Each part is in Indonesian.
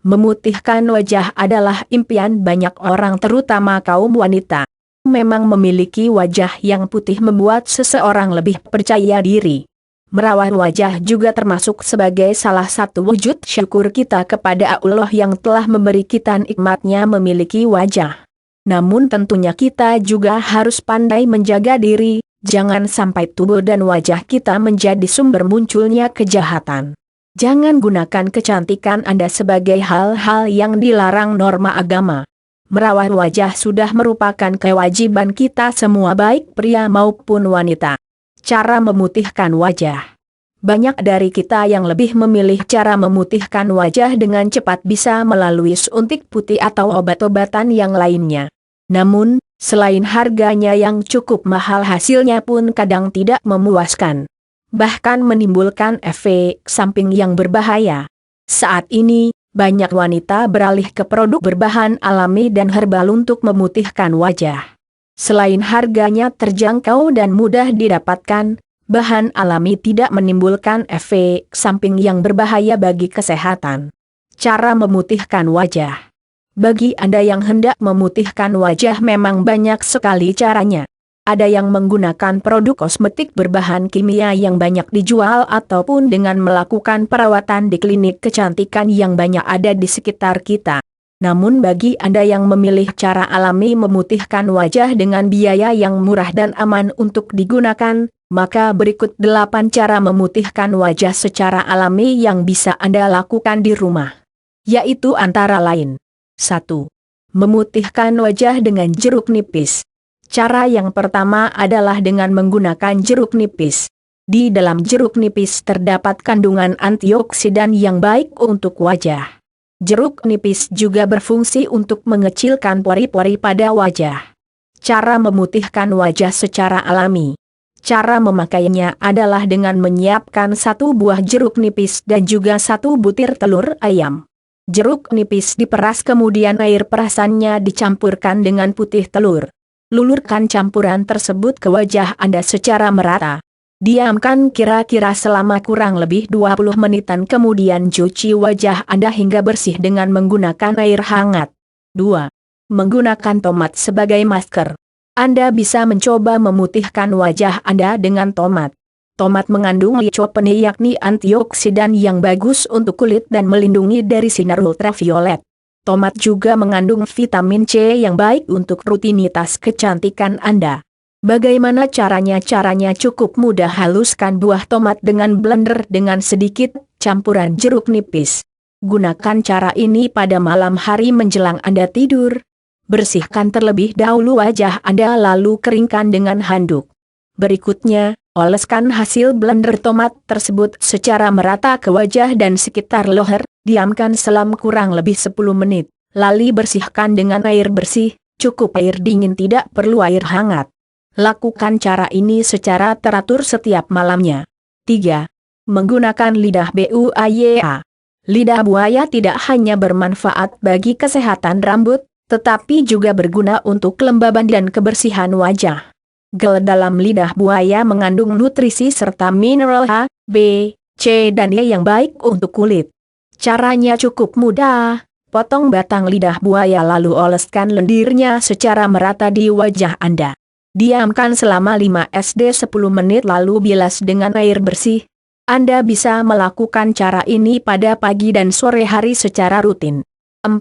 Memutihkan wajah adalah impian banyak orang terutama kaum wanita. Memang memiliki wajah yang putih membuat seseorang lebih percaya diri. Merawat wajah juga termasuk sebagai salah satu wujud syukur kita kepada Allah yang telah memberi kita nikmatnya memiliki wajah. Namun tentunya kita juga harus pandai menjaga diri, jangan sampai tubuh dan wajah kita menjadi sumber munculnya kejahatan. Jangan gunakan kecantikan Anda sebagai hal-hal yang dilarang norma agama. Merawat wajah sudah merupakan kewajiban kita semua baik pria maupun wanita. Cara memutihkan wajah. Banyak dari kita yang lebih memilih cara memutihkan wajah dengan cepat bisa melalui suntik putih atau obat-obatan yang lainnya. Namun, selain harganya yang cukup mahal hasilnya pun kadang tidak memuaskan. Bahkan menimbulkan efek samping yang berbahaya. Saat ini, banyak wanita beralih ke produk berbahan alami dan herbal untuk memutihkan wajah. Selain harganya terjangkau dan mudah didapatkan, bahan alami tidak menimbulkan efek samping yang berbahaya bagi kesehatan. Cara memutihkan wajah. Bagi Anda yang hendak memutihkan wajah memang banyak sekali caranya. Ada yang menggunakan produk kosmetik berbahan kimia yang banyak dijual ataupun dengan melakukan perawatan di klinik kecantikan yang banyak ada di sekitar kita. Namun bagi Anda yang memilih cara alami memutihkan wajah dengan biaya yang murah dan aman untuk digunakan, maka berikut 8 cara memutihkan wajah secara alami yang bisa Anda lakukan di rumah. Yaitu antara lain. 1. Memutihkan wajah dengan jeruk nipis. Cara yang pertama adalah dengan menggunakan jeruk nipis. Di dalam jeruk nipis terdapat kandungan antioksidan yang baik untuk wajah. Jeruk nipis juga berfungsi untuk mengecilkan pori-pori pada wajah. Cara memutihkan wajah secara alami. Cara memakainya adalah dengan menyiapkan 1 buah jeruk nipis dan juga 1 butir telur ayam. Jeruk nipis diperas kemudian air perasannya dicampurkan dengan putih telur. Lulurkan campuran tersebut ke wajah Anda secara merata. Diamkan kira-kira selama kurang lebih 20 menitan kemudian cuci wajah Anda hingga bersih dengan menggunakan air hangat. 2. Menggunakan tomat sebagai masker. Anda bisa mencoba memutihkan wajah Anda dengan tomat. Tomat mengandung lycopene yakni antioksidan yang bagus untuk kulit dan melindungi dari sinar ultraviolet. Tomat juga mengandung vitamin C yang baik untuk rutinitas kecantikan Anda. Bagaimana caranya? Caranya cukup mudah. Haluskan buah tomat dengan blender dengan sedikit campuran jeruk nipis. Gunakan cara ini pada malam hari menjelang Anda tidur. Bersihkan terlebih dahulu wajah Anda lalu keringkan dengan handuk. Berikutnya, oleskan hasil blender tomat tersebut secara merata ke wajah dan sekitar leher. Diamkan selama kurang lebih 10 menit, lalu bersihkan dengan air bersih, cukup air dingin tidak perlu air hangat. Lakukan cara ini secara teratur setiap malamnya. 3. Menggunakan lidah buaya. Lidah buaya tidak hanya bermanfaat bagi kesehatan rambut, tetapi juga berguna untuk kelembaban dan kebersihan wajah. Gel dalam lidah buaya mengandung nutrisi serta mineral H, B, C dan E yang baik untuk kulit. Caranya cukup mudah, potong batang lidah buaya lalu oleskan lendirnya secara merata di wajah Anda. Diamkan selama 5 SD 10 menit lalu bilas dengan air bersih. Anda bisa melakukan cara ini pada pagi dan sore hari secara rutin. 4.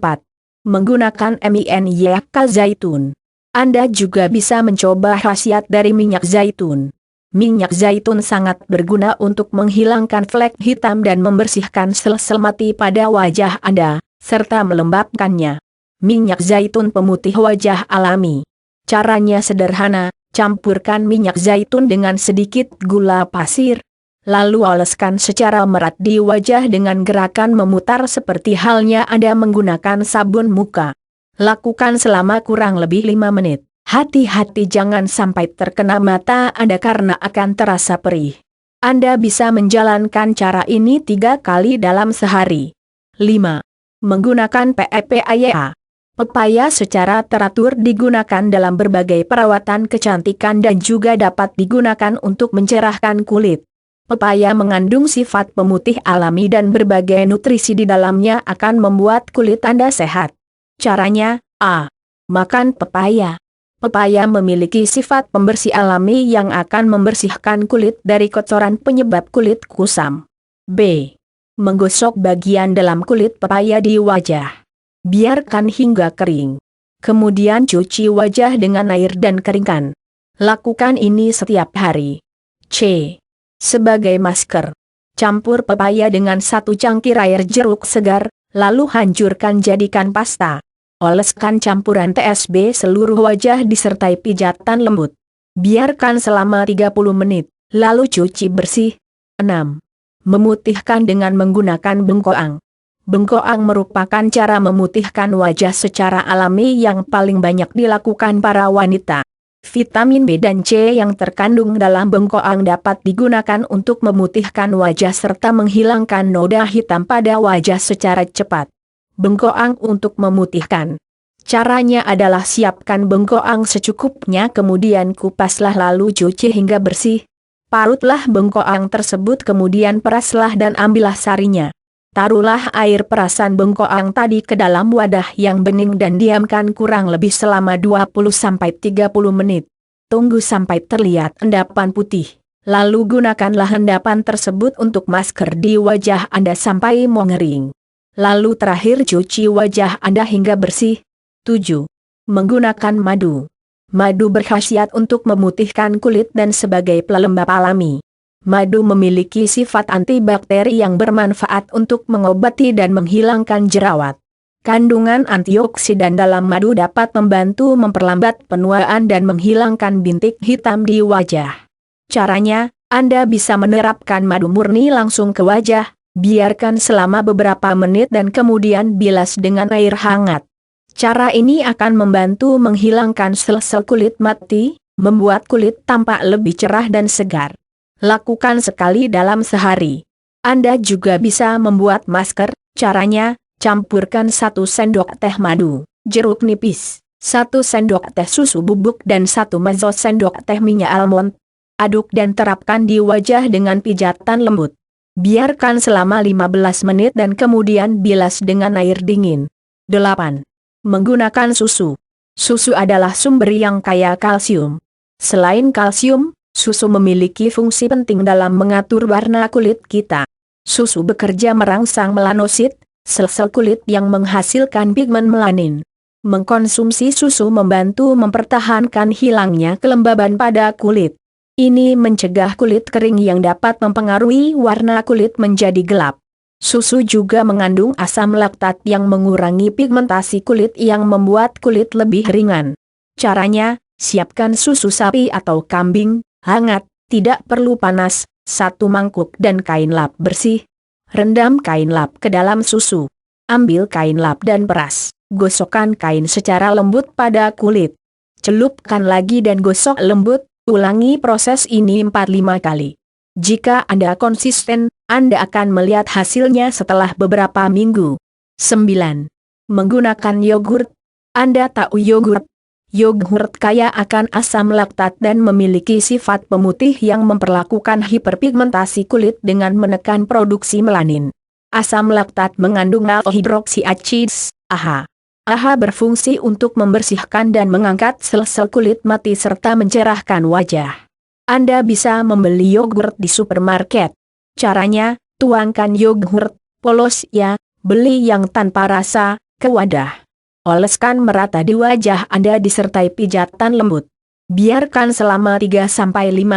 Menggunakan minyak zaitun. Anda juga bisa mencoba khasiat dari minyak zaitun. Minyak zaitun sangat berguna untuk menghilangkan flek hitam dan membersihkan sel-sel mati pada wajah Anda, serta melembabkannya. Minyak zaitun pemutih wajah alami. Caranya sederhana, campurkan minyak zaitun dengan sedikit gula pasir. Lalu oleskan secara merata di wajah dengan gerakan memutar seperti halnya Anda menggunakan sabun muka. Lakukan selama kurang lebih 5 menit. Hati-hati jangan sampai terkena mata Anda karena akan terasa perih. Anda bisa menjalankan cara ini 3 kali dalam sehari. 5. Menggunakan pepaya. Pepaya secara teratur digunakan dalam berbagai perawatan kecantikan dan juga dapat digunakan untuk mencerahkan kulit. Pepaya mengandung sifat pemutih alami dan berbagai nutrisi di dalamnya akan membuat kulit Anda sehat. Caranya, A. Makan pepaya. Pepaya memiliki sifat pembersih alami yang akan membersihkan kulit dari kotoran penyebab kulit kusam. B. Menggosok bagian dalam kulit pepaya di wajah. Biarkan hingga kering. Kemudian cuci wajah dengan air dan keringkan. Lakukan ini setiap hari. C. Sebagai masker. Campur pepaya dengan 1 cangkir air jeruk segar, lalu hancurkan jadikan pasta. Oleskan campuran TSB seluruh wajah disertai pijatan lembut. Biarkan selama 30 menit, lalu cuci bersih. 6. Memutihkan dengan menggunakan bengkoang. Bengkoang merupakan cara memutihkan wajah secara alami yang paling banyak dilakukan para wanita. Vitamin B dan C yang terkandung dalam bengkoang dapat digunakan untuk memutihkan wajah serta menghilangkan noda hitam pada wajah secara cepat. Bengkoang untuk memutihkan. Caranya adalah siapkan bengkoang secukupnya, kemudian kupaslah lalu cuci hingga bersih. Parutlah bengkoang tersebut, kemudian peraslah dan ambillah sarinya. Taruhlah air perasan bengkoang tadi ke dalam wadah yang bening dan diamkan kurang lebih selama 20-30 menit. Tunggu sampai terlihat endapan putih. Lalu gunakanlah endapan tersebut untuk masker di wajah Anda sampai mengering. Lalu terakhir cuci wajah Anda hingga bersih. 7. Menggunakan madu. Madu berkhasiat untuk memutihkan kulit dan sebagai pelembab alami. Madu memiliki sifat antibakteri yang bermanfaat untuk mengobati dan menghilangkan jerawat. Kandungan antioksidan dalam madu dapat membantu memperlambat penuaan dan menghilangkan bintik hitam di wajah. Caranya, Anda bisa menerapkan madu murni langsung ke wajah, biarkan selama beberapa menit dan kemudian bilas dengan air hangat. Cara ini akan membantu menghilangkan sel-sel kulit mati, membuat kulit tampak lebih cerah dan segar. Lakukan sekali dalam sehari. Anda juga bisa membuat masker. Caranya, campurkan 1 sendok teh madu, jeruk nipis, 1 sendok teh susu bubuk dan 1 mezzo sendok teh minyak almond. Aduk dan terapkan di wajah dengan pijatan lembut. Biarkan selama 15 menit dan kemudian bilas dengan air dingin. 8. Menggunakan susu. Susu adalah sumber yang kaya kalsium. Selain kalsium, susu memiliki fungsi penting dalam mengatur warna kulit kita. Susu bekerja merangsang melanosit, sel-sel kulit yang menghasilkan pigmen melanin. Mengkonsumsi susu membantu mempertahankan hilangnya kelembaban pada kulit. Ini mencegah kulit kering yang dapat mempengaruhi warna kulit menjadi gelap. Susu juga mengandung asam laktat yang mengurangi pigmentasi kulit yang membuat kulit lebih ringan. Caranya, siapkan susu sapi atau kambing, hangat, tidak perlu panas, 1 mangkuk dan kain lap bersih. Rendam kain lap ke dalam susu. Ambil kain lap dan peras. Gosokkan kain secara lembut pada kulit. Celupkan lagi dan gosok lembut, ulangi proses ini 4-5 kali. Jika Anda konsisten, Anda akan melihat hasilnya setelah beberapa minggu. 9. Menggunakan yogurt. Anda tahu yogurt? Yogurt kaya akan asam laktat dan memiliki sifat pemutih yang memperlakukan hiperpigmentasi kulit dengan menekan produksi melanin. Asam laktat mengandung alpha hydroxyacids, AHA. AHA berfungsi untuk membersihkan dan mengangkat sel-sel kulit mati serta mencerahkan wajah. Anda bisa membeli yogurt di supermarket. Caranya, tuangkan yogurt polos ya, beli yang tanpa rasa, ke wadah. Oleskan merata di wajah Anda disertai pijatan lembut. Biarkan selama 3-5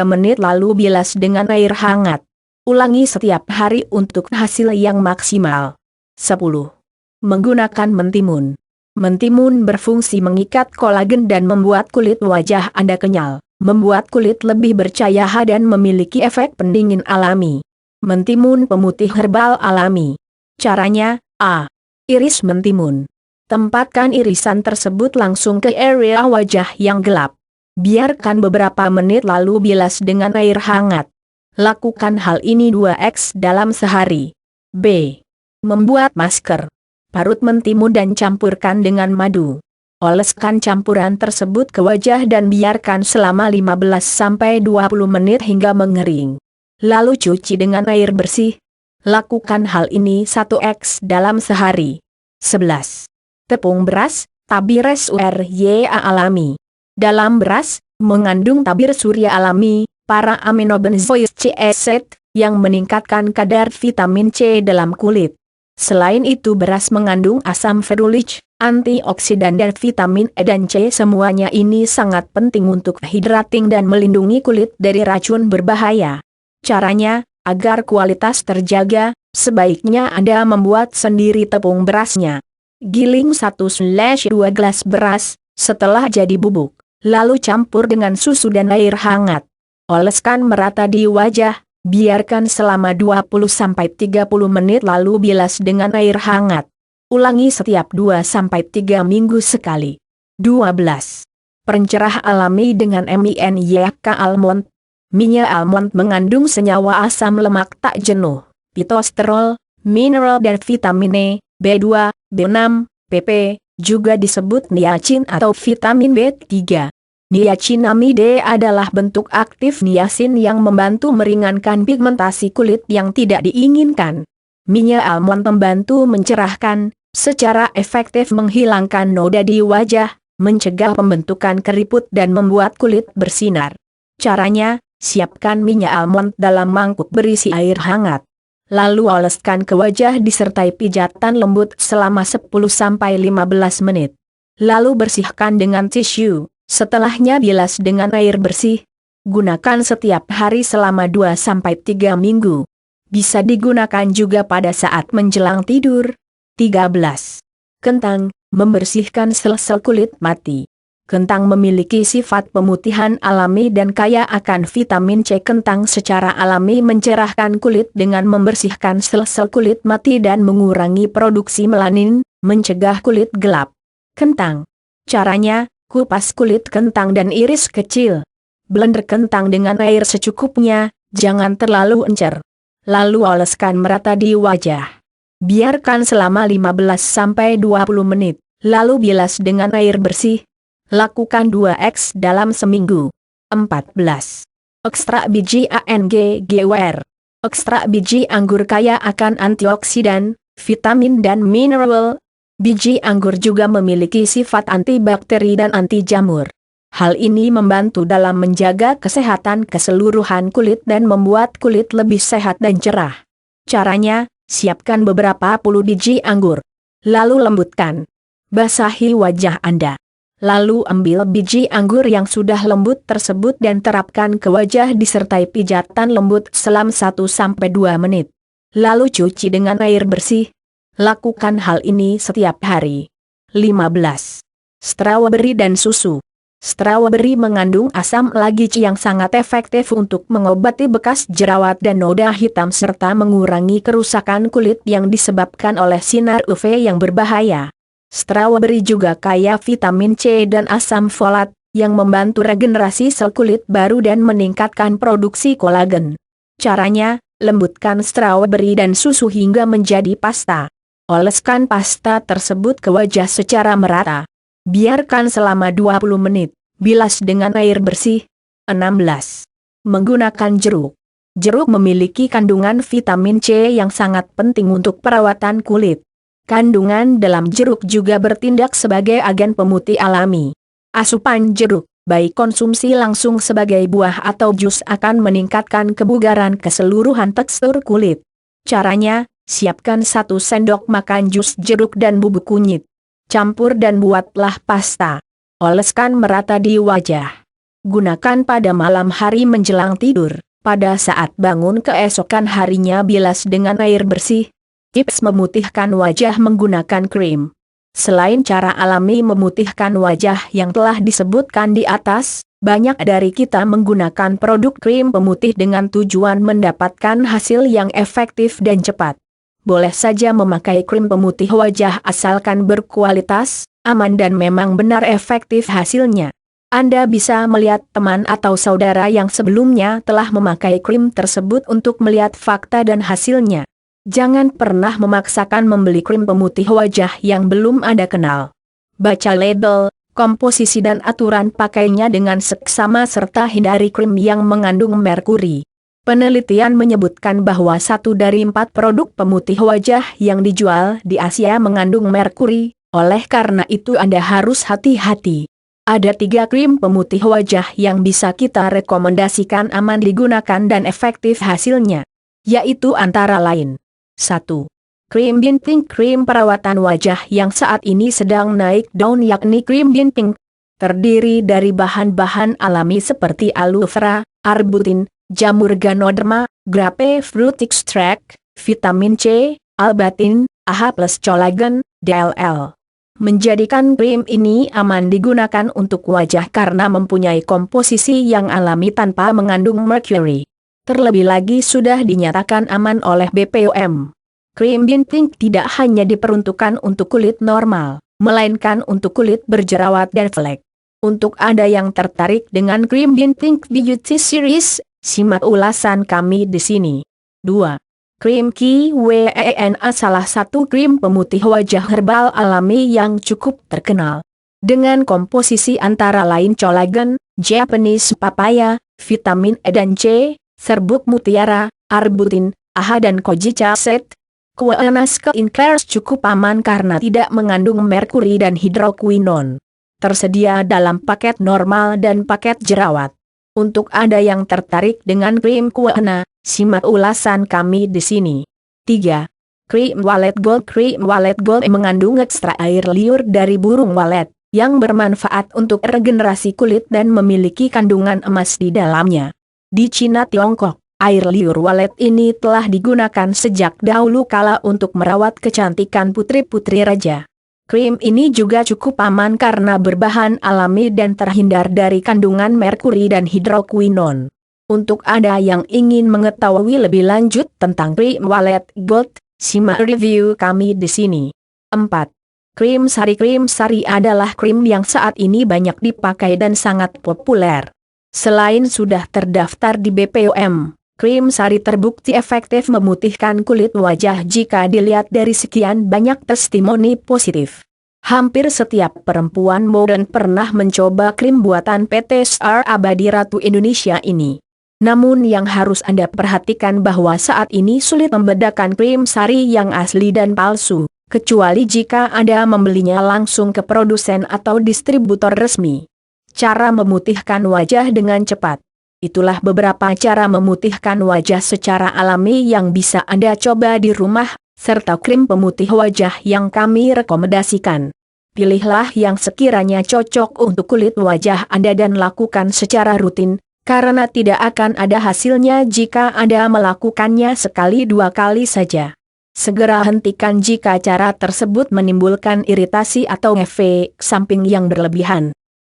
menit lalu bilas dengan air hangat. Ulangi setiap hari untuk hasil yang maksimal. 10. Menggunakan mentimun. Mentimun berfungsi mengikat kolagen dan membuat kulit wajah Anda kenyal, membuat kulit lebih bercahaya dan memiliki efek pendingin alami. Mentimun pemutih herbal alami. Caranya, A. Iris mentimun. Tempatkan irisan tersebut langsung ke area wajah yang gelap. Biarkan beberapa menit lalu bilas dengan air hangat. Lakukan hal ini 2x dalam sehari. B. Membuat masker. Parut mentimun dan campurkan dengan madu. Oleskan campuran tersebut ke wajah dan biarkan selama 15-20 menit hingga mengering. lalu cuci dengan air bersih. Lakukan hal ini 1x dalam sehari. 11. Tepung beras, tabir surya alami. Dalam beras, mengandung tabir surya alami, para aminobenzoid C acid, yang meningkatkan kadar vitamin C dalam kulit. Selain itu beras mengandung asam ferulic, antioksidan dan vitamin E dan C. Semuanya ini sangat penting untuk hydrating dan melindungi kulit dari racun berbahaya. Caranya, agar kualitas terjaga, sebaiknya Anda membuat sendiri tepung berasnya. Giling 1/2 gelas beras, setelah jadi bubuk, lalu campur dengan susu dan air hangat. Oleskan merata di wajah, biarkan selama 20-30 menit lalu bilas dengan air hangat. Ulangi setiap 2-3 minggu sekali. 12. Pencerah alami dengan minyak almond. Minyak almond mengandung senyawa asam lemak tak jenuh, pitosterol, mineral dan vitamin E, B2, B6, PP, juga disebut niacin atau vitamin B3. Niacinamide adalah bentuk aktif niacin yang membantu meringankan pigmentasi kulit yang tidak diinginkan. Minyak almond membantu mencerahkan, secara efektif menghilangkan noda di wajah, mencegah pembentukan keriput dan membuat kulit bersinar. Caranya, siapkan minyak almond dalam mangkuk berisi air hangat. Lalu oleskan ke wajah disertai pijatan lembut selama 10-15 menit. Lalu bersihkan dengan tisu, setelahnya bilas dengan air bersih. Gunakan setiap hari selama 2-3 minggu. Bisa digunakan juga pada saat menjelang tidur. 13. Kentang, membersihkan sel-sel kulit mati. Kentang memiliki sifat pemutihan alami dan kaya akan vitamin C. Kentang secara alami mencerahkan kulit dengan membersihkan sel-sel kulit mati dan mengurangi produksi melanin, mencegah kulit gelap. Kentang. Caranya, kupas kulit kentang dan iris kecil. Blender kentang dengan air secukupnya, jangan terlalu encer. Lalu oleskan merata di wajah. Biarkan selama 15-20 menit, lalu bilas dengan air bersih. Lakukan 2x dalam seminggu. 14. Ekstrak biji anggur. Ekstrak biji anggur kaya akan antioksidan, vitamin dan mineral. Biji anggur juga memiliki sifat antibakteri dan anti jamur. Hal ini membantu dalam menjaga kesehatan keseluruhan kulit dan membuat kulit lebih sehat dan cerah. Caranya, siapkan beberapa puluh biji anggur. Lalu lembutkan. Basahi wajah Anda. Lalu ambil biji anggur yang sudah lembut tersebut dan terapkan ke wajah disertai pijatan lembut selama 1-2 menit. Lalu cuci dengan air bersih. Lakukan hal ini setiap hari. 15. Strawberry dan susu. Strawberry mengandung asam lagic yang sangat efektif untuk mengobati bekas jerawat dan noda hitam serta mengurangi kerusakan kulit yang disebabkan oleh sinar UV yang berbahaya. Strawberry juga kaya vitamin C dan asam folat, yang membantu regenerasi sel kulit baru dan meningkatkan produksi kolagen. Caranya, lembutkan strawberry dan susu hingga menjadi pasta. Oleskan pasta tersebut ke wajah secara merata. Biarkan selama 20 menit, bilas dengan air bersih. 16. Menggunakan jeruk. Jeruk memiliki kandungan vitamin C yang sangat penting untuk perawatan kulit. Kandungan dalam jeruk juga bertindak sebagai agen pemutih alami. Asupan jeruk, baik konsumsi langsung sebagai buah atau jus akan meningkatkan kebugaran keseluruhan tekstur kulit. Caranya, siapkan 1 sendok makan jus jeruk dan bubuk kunyit. Campur dan buatlah pasta. Oleskan merata di wajah. Gunakan pada malam hari menjelang tidur. Pada saat bangun keesokan harinya bilas dengan air bersih. Tips memutihkan wajah menggunakan krim. Selain cara alami memutihkan wajah yang telah disebutkan di atas, banyak dari kita menggunakan produk krim pemutih dengan tujuan mendapatkan hasil yang efektif dan cepat. Boleh saja memakai krim pemutih wajah asalkan berkualitas, aman dan memang benar efektif hasilnya. Anda bisa melihat teman atau saudara yang sebelumnya telah memakai krim tersebut untuk melihat fakta dan hasilnya. Jangan pernah memaksakan membeli krim pemutih wajah yang belum Anda kenal. Baca label, komposisi dan aturan pakainya dengan seksama serta hindari krim yang mengandung merkuri. Penelitian menyebutkan bahwa 1 dari 4 produk pemutih wajah yang dijual di Asia mengandung merkuri, oleh karena itu Anda harus hati-hati. Ada 3 krim pemutih wajah yang bisa kita rekomendasikan aman digunakan dan efektif hasilnya. Yaitu antara lain 1. Krim Binping. Krim perawatan wajah yang saat ini sedang naik daun yakni krim Binping. Terdiri dari bahan-bahan alami seperti aloe vera, arbutin, jamur ganoderma, grapefruit extract, vitamin C, albatin, AHA plus collagen, DLL. Menjadikan krim ini aman digunakan untuk wajah karena mempunyai komposisi yang alami tanpa mengandung merkuri. Terlebih lagi sudah dinyatakan aman oleh BPOM. Krim Binping tidak hanya diperuntukkan untuk kulit normal, melainkan untuk kulit berjerawat dan flek. Untuk Anda yang tertarik dengan krim Binping Beauty Series, simak ulasan kami di sini. 2. Krim KWENA salah satu krim pemutih wajah herbal alami yang cukup terkenal. Dengan komposisi antara lain kolagen, Japanese papaya, vitamin E dan C, serbuk mutiara, arbutin, AHA dan kojica set. KWENA Skincare cukup aman karena tidak mengandung merkuri dan hidroquinon. Tersedia dalam paket normal dan paket jerawat. Untuk Anda yang tertarik dengan krim KWENA, simak ulasan kami di sini. 3. Krim Walet Gold. Krim Walet Gold mengandung ekstra air liur dari burung walet, yang bermanfaat untuk regenerasi kulit dan memiliki kandungan emas di dalamnya. Di Cina Tiongkok, air liur walet ini telah digunakan sejak dahulu kala untuk merawat kecantikan putri-putri raja. Krim ini juga cukup aman karena berbahan alami dan terhindar dari kandungan merkuri dan hidroquinon. Untuk Anda yang ingin mengetahui lebih lanjut tentang krim Walet Gold, simak review kami di sini. 4. Krim Sari. Krim Sari adalah krim yang saat ini banyak dipakai dan sangat populer. Selain sudah terdaftar di BPOM, krim Sari terbukti efektif memutihkan kulit wajah jika dilihat dari sekian banyak testimoni positif. Hampir setiap perempuan modern pernah mencoba krim buatan PT Sar Abadi Ratu Indonesia ini. Namun yang harus Anda perhatikan bahwa saat ini sulit membedakan krim Sari yang asli dan palsu, kecuali jika Anda membelinya langsung ke produsen atau distributor resmi. Cara memutihkan wajah dengan cepat. Itulah beberapa cara memutihkan wajah secara alami yang bisa Anda coba di rumah, serta krim pemutih wajah yang kami rekomendasikan. Pilihlah yang sekiranya cocok untuk kulit wajah Anda dan lakukan secara rutin, karena tidak akan ada hasilnya jika Anda melakukannya sekali 2 kali saja. Segera hentikan jika cara tersebut menimbulkan iritasi atau efek samping yang berlebihan.